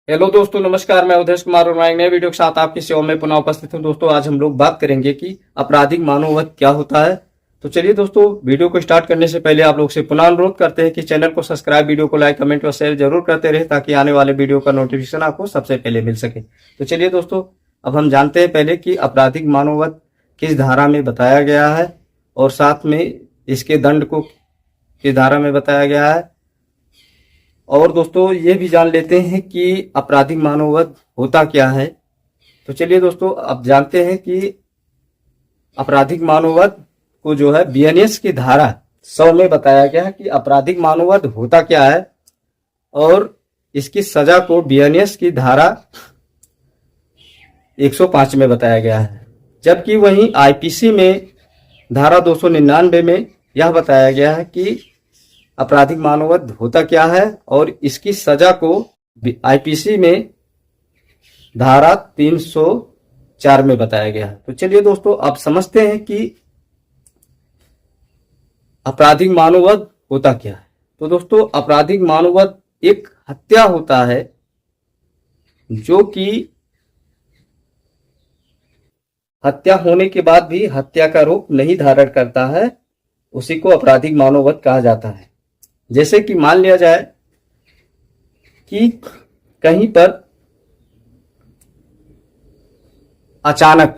Hello दोस्तों, नमस्कार। मैं उदेश कुमार और मैं एक नए वीडियो के साथ आपकी सेवा में पुनः उपस्थित हूं। दोस्तों, आज हम लोग बात करेंगे कि आपराधिक मानववध क्या होता है। तो चलिए दोस्तों, वीडियो को स्टार्ट करने से पहले आप लोग से पुनः अनुरोध करते हैं कि चैनल को सब्सक्राइब, वीडियो को लाइक, कमेंट और शेयर जरूर करते रहे ताकि आने वाले वीडियो का नोटिफिकेशन आपको सबसे पहले मिल सके। तो चलिए दोस्तों, अब हम जानते हैं पहले कि आपराधिक मानववध किस धारा में बताया गया है और साथ में इसके दंड को किस धारा में बताया गया है। और दोस्तों, ये भी जान लेते हैं कि आपराधिक मानववध होता क्या है। तो चलिए दोस्तों, अब जानते हैं कि आपराधिक मानववध को जो है बीएनएस की धारा 100 में बताया गया है कि आपराधिक मानववध होता क्या है और इसकी सजा को बीएनएस की धारा 105 में बताया गया है। जबकि वहीं आईपीसी में धारा 299 में यह बताया गया है कि आपराधिक मानववध होता क्या है और इसकी सजा को आईपीसी में धारा 304 में बताया गया है। तो चलिए दोस्तों, अब समझते हैं कि आपराधिक मानववध होता क्या है। तो दोस्तों, आपराधिक मानववध एक हत्या होता है जो कि हत्या होने के बाद भी हत्या का रूप नहीं धारण करता है, उसी को आपराधिक मानववध कहा जाता है। जैसे कि मान लिया जाए कि कहीं पर अचानक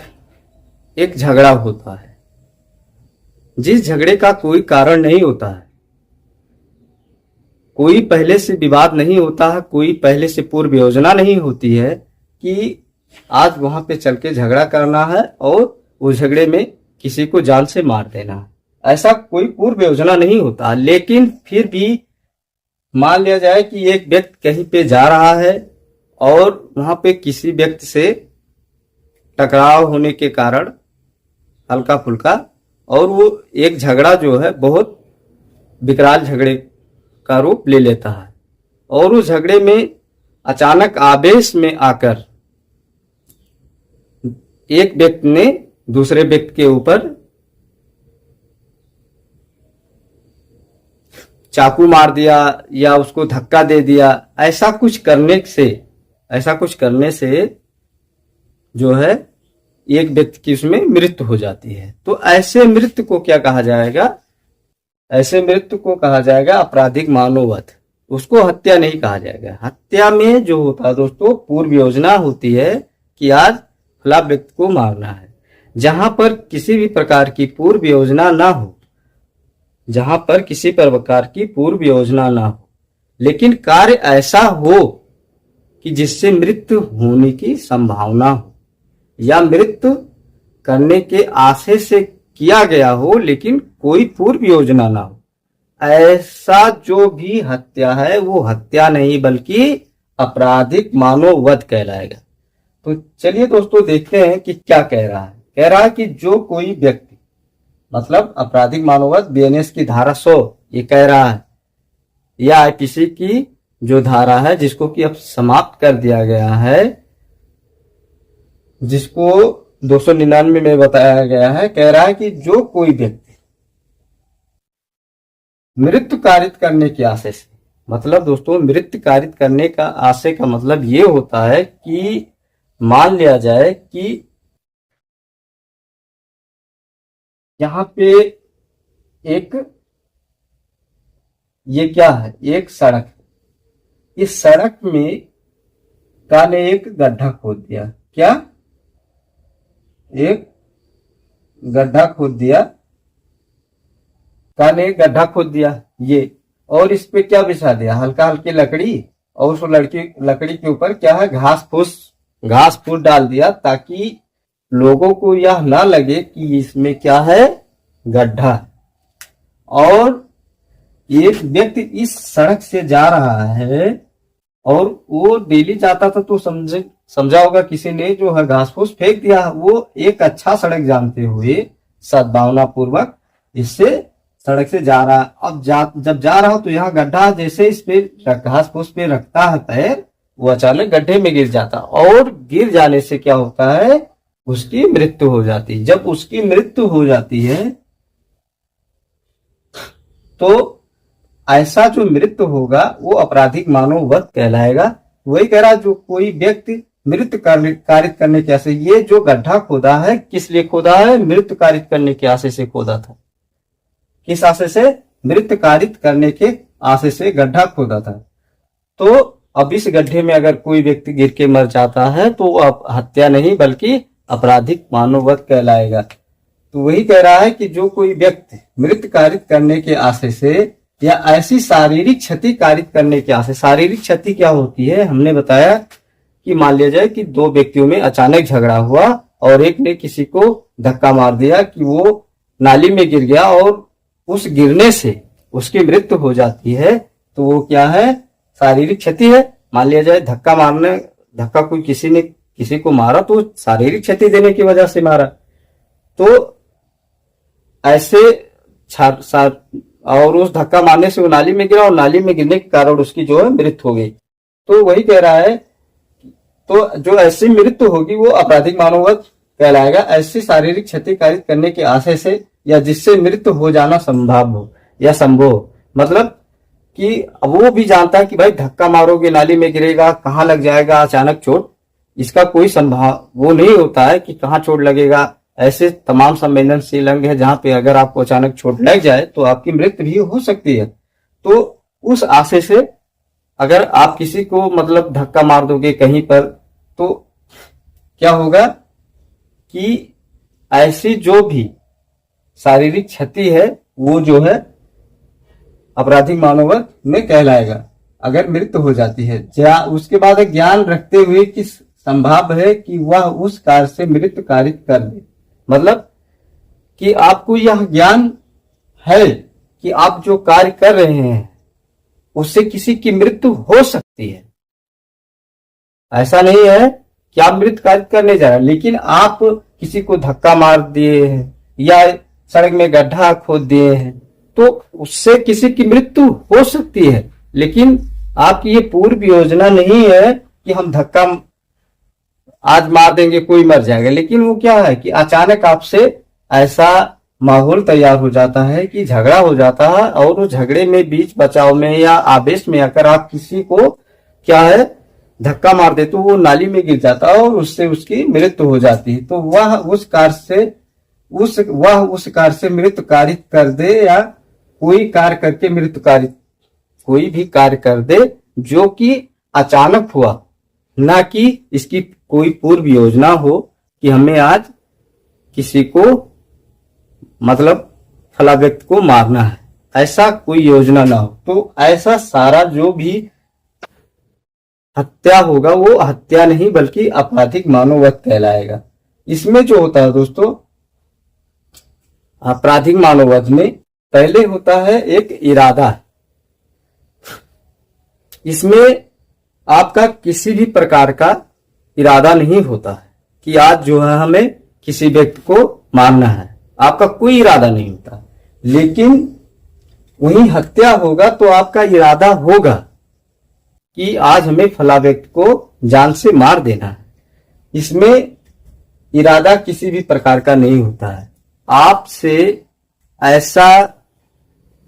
एक झगड़ा होता है, जिस झगड़े का कोई कारण नहीं होता है, कोई पहले से विवाद नहीं होता है, कोई पहले से पूर्व योजना नहीं होती है कि आज वहां पे चल के झगड़ा करना है और उस झगड़े में किसी को जान से मार देना है। ऐसा कोई पूर्व योजना नहीं होता। लेकिन फिर भी मान लिया जाए कि एक व्यक्ति कहीं पे जा रहा है और वहां पे किसी व्यक्ति से टकराव होने के कारण हल्का फुल्का, और वो एक झगड़ा जो है बहुत विकराल झगड़े का रूप ले लेता है और उस झगड़े में अचानक आवेश में आकर एक व्यक्ति ने दूसरे व्यक्ति के ऊपर चाकू मार दिया या उसको धक्का दे दिया। ऐसा कुछ करने से जो है एक व्यक्ति की उसमें मृत्यु हो जाती है। तो ऐसे मृत्यु को क्या कहा जाएगा? ऐसे मृत्यु को कहा जाएगा आपराधिक मानववध। उसको हत्या नहीं कहा जाएगा। हत्या में जो होता है दोस्तों, पूर्व योजना होती है कि आज फला व्यक्ति को मारना है। जहां पर किसी भी प्रकार की पूर्व योजना ना हो, जहां पर किसी प्रकार की पूर्व योजना ना हो, लेकिन कार्य ऐसा हो कि जिससे मृत्यु होने की संभावना हो या मृत्यु करने के आशय से किया गया हो लेकिन कोई पूर्व योजना ना हो, ऐसा जो भी हत्या है वो हत्या नहीं बल्कि आपराधिक मानववध कहलाएगा। तो चलिए दोस्तों, देखते हैं कि क्या कह रहा है। कह रहा है कि जो कोई व्यक्ति, मतलब आपराधिक मानववध बीएनएस की धारा 100 ये कह रहा है, या आईपीसी की जो धारा है जिसको कि अब समाप्त कर दिया गया है, जिसको 299 में बताया गया है, कह रहा है कि जो कोई व्यक्ति मृत्यु कारित करने के आशय से, मतलब दोस्तों मृत्यु कारित करने का आशय का मतलब ये होता है कि मान लिया जाए कि यहाँ पे एक, ये क्या है, एक सड़क। इस सड़क में का ने एक गड्ढा खोद दिया। क्या? एक गड्ढा खोद दिया, का ने एक गड्ढा खोद दिया ये, और इस पे क्या बिछा दिया? हल्का हल्की लकड़ी, और उस लकड़ी के ऊपर क्या है, घास फूस डाल दिया ताकि लोगों को यह ना लगे कि इसमें क्या है, गड्ढा। और एक व्यक्ति इस सड़क से जा रहा है और वो डेली जाता था, तो समझा होगा किसी ने जो है घास फूस फेंक दिया। वो एक अच्छा सड़क जानते हुए सद्भावना पूर्वक इससे सड़क से जा रहा है। अब जब जा रहा हो तो यहाँ गड्ढा, जैसे इस पे घास फूस पे रखता है पैर, वो अचानक गड्ढे में गिर जाता, और गिर जाने से क्या होता है, उसकी मृत्यु हो जाती है। जब उसकी मृत्यु हो जाती है तो ऐसा जो मृत्यु होगा वो आपराधिक मानववध कहलाएगा। वही कह रहा है जो कोई व्यक्ति मृत्यु कारित करने के आशय, ये जो गड्ढा खोदा है किस लिए खोदा है? मृत्यु कारित करने के आशय से खोदा था। किस आशय से? मृत्यु कारित करने के आशय से गड्ढा खोदा था। तो अब इस गड्ढे में अगर कोई व्यक्ति गिर के मर जाता है तो अब हत्या नहीं बल्कि आपराधिक मानववध कहलाएगा। तो वही कह रहा है कि जो कोई व्यक्ति मृत्यु कारित करने के आशय से या ऐसी शारीरिक क्षति कारित करने के आशय, शारीरिक क्षति क्या होती है? हमने बताया कि मान लिया जाए कि दो व्यक्तियों में अचानक झगड़ा हुआ और एक ने किसी को धक्का मार दिया कि वो नाली में गिर गया और उस गिरने से उसकी मृत्यु हो जाती है, तो वो क्या है? शारीरिक क्षति है। मान लिया जाए धक्का कोई किसी ने किसी को मारा तो शारीरिक क्षति देने की वजह से मारा, तो ऐसे और उस धक्का मारने से वो नाली में गिरा और नाली में गिरने के कारण उसकी जो है मृत्यु हो गई। तो वही कह रहा है, तो जो ऐसी मृत्यु होगी वो आपराधिक मानववध कहलाएगा। ऐसी शारीरिक क्षति कारित करने के आशय से या जिससे मृत्यु हो जाना संभव हो या संभव हो, मतलब कि वो भी जानता है कि भाई धक्का मारोगे नाली में गिरेगा, कहाँ लग जाएगा अचानक चोट, इसका कोई संभाव वो नहीं होता है कि कहाँ चोट लगेगा। ऐसे तमाम संवेदनशील अंग है जहां पे अगर आपको अचानक चोट लग जाए तो आपकी मृत्यु भी हो सकती है। तो उस आशय से अगर आप किसी को मतलब धक्का मार दोगे कहीं पर तो क्या होगा कि ऐसी जो भी शारीरिक क्षति है वो जो है आपराधिक मानववध में कहलाएगा अगर मृत्यु हो जाती है। उसके बाद ज्ञान रखते हुए कि संभव है कि वह उस कार्य से मृत्यु कारित कर दे, मतलब कि आपको यह ज्ञान है कि आप जो कार्य कर रहे हैं उससे किसी की मृत्यु हो सकती है। ऐसा नहीं है कि आप मृत्यु कारित करने जा रहे हैं, लेकिन आप किसी को धक्का मार दिए हैं या सड़क में गड्ढा खोद दिए हैं तो उससे किसी की मृत्यु हो सकती है, लेकिन आपकी ये पूर्व योजना नहीं है कि हम धक्का आज मार देंगे कोई मर जाएगा। लेकिन वो क्या है कि अचानक आपसे ऐसा माहौल तैयार हो जाता है कि झगड़ा हो जाता है और उस झगड़े में बीच बचाव में या आवेश में आकर आप किसी को क्या है धक्का मार दे तो वो नाली में गिर जाता है और उससे उसकी मृत्यु हो जाती है। तो वह उस कार्य से मृत्यु कारित कर दे या कोई कार्य करके मृत्यु कारित कोई भी कार्य कर दे जो कि अचानक हुआ, ना कि इसकी कोई पूर्व योजना हो कि हमें आज किसी को मतलब फला व्यक्ति को मारना है, ऐसा कोई योजना ना हो। तो ऐसा सारा जो भी हत्या होगा वो हत्या नहीं बल्कि आपराधिक मानववध कहलाएगा। इसमें जो होता है दोस्तों आपराधिक मानववध में पहले होता है एक इरादा। इसमें आपका किसी भी प्रकार का इरादा नहीं होता है कि आज जो है हमें किसी व्यक्ति को मारना है, आपका कोई इरादा नहीं होता। लेकिन वही हत्या होगा तो आपका इरादा होगा कि आज हमें फला व्यक्ति को जान से मार देना है। इसमें इरादा किसी भी प्रकार का नहीं होता है, आपसे ऐसा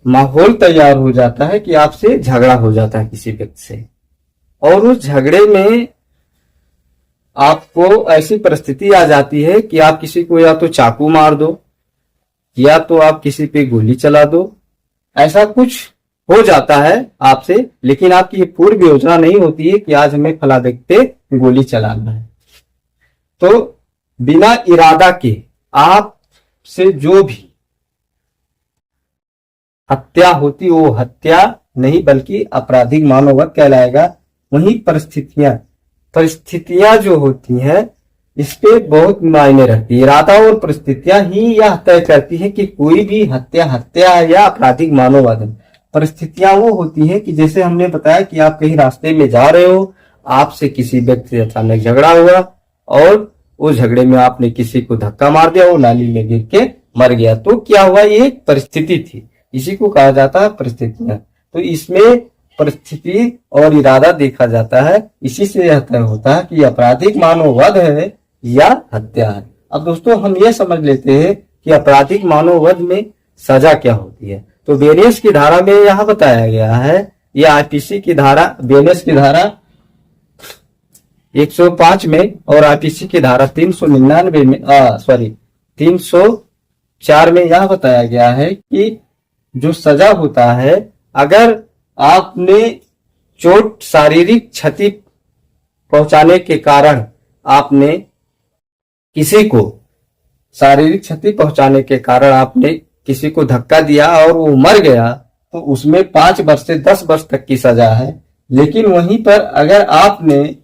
माहौल तैयार हो जाता है कि आपसे झगड़ा हो जाता है किसी व्यक्ति से और उस झगड़े में आपको ऐसी परिस्थिति आ जाती है कि आप किसी को या तो चाकू मार दो या तो आप किसी पे गोली चला दो, ऐसा कुछ हो जाता है आपसे। लेकिन आपकी पूर्व योजना नहीं होती है कि आज हमें फला व्यक्ति पे गोली चलाना है। तो बिना इरादा के आप से जो भी हत्या होती वो हत्या नहीं बल्कि आपराधिक मानववध कहलाएगा। वही परिस्थितियां जो होती हैं इस पे बहुत मायने रखती है। इरादा और परिस्थितियां ही यह तय करती है कि कोई भी हत्या या आपराधिक मानववध। परिस्थितियां वो होती है कि जैसे हमने बताया कि आप कहीं रास्ते में जा रहे हो, आपसे किसी व्यक्ति से अचानक झगड़ा हुआ और उस झगड़े में आपने किसी को धक्का मार दिया, वो नाली में गिर के मर गया। तो क्या हुआ, ये एक परिस्थिति थी, इसी को कहा जाता है परिस्थितियां। तो इसमें परिस्थिति और इरादा देखा जाता है, इसी से यह तय होता है कि आपराधिक मानववध है या हत्या है। अब दोस्तों हम ये समझ लेते हैं कि आपराधिक मानववध में सजा क्या होती है। तो बीएनएस की धारा में यह बताया गया है, यह आईपीसी की धारा बीएनएस की धारा 105 में और आईपीसी की धारा 399 में 304 में यह बताया गया है कि जो सजा होता है, अगर आपने चोट, शारीरिक क्षति पहुंचाने के कारण आपने किसी को शारीरिक क्षति पहुंचाने के कारण आपने किसी को धक्का दिया और वो मर गया, तो उसमें 5 वर्ष से 10 वर्ष तक की सजा है। लेकिन वहीं पर अगर आपने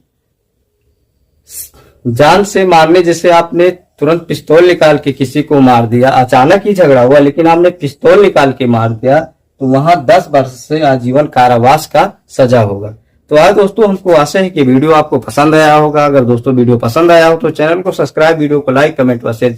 जान से मारने, जैसे आपने तुरंत पिस्तौल निकाल के किसी को मार दिया, अचानक ही झगड़ा हुआ लेकिन आपने पिस्तौल निकाल के मार दिया, तो वहां 10 वर्ष से आजीवन कारावास का सजा होगा। तो आज दोस्तों हमको आशा है कि वीडियो आपको पसंद आया होगा। अगर दोस्तों वीडियो पसंद आया हो तो चैनल को सब्सक्राइब, वीडियो को लाइक, कमेंट व शेयर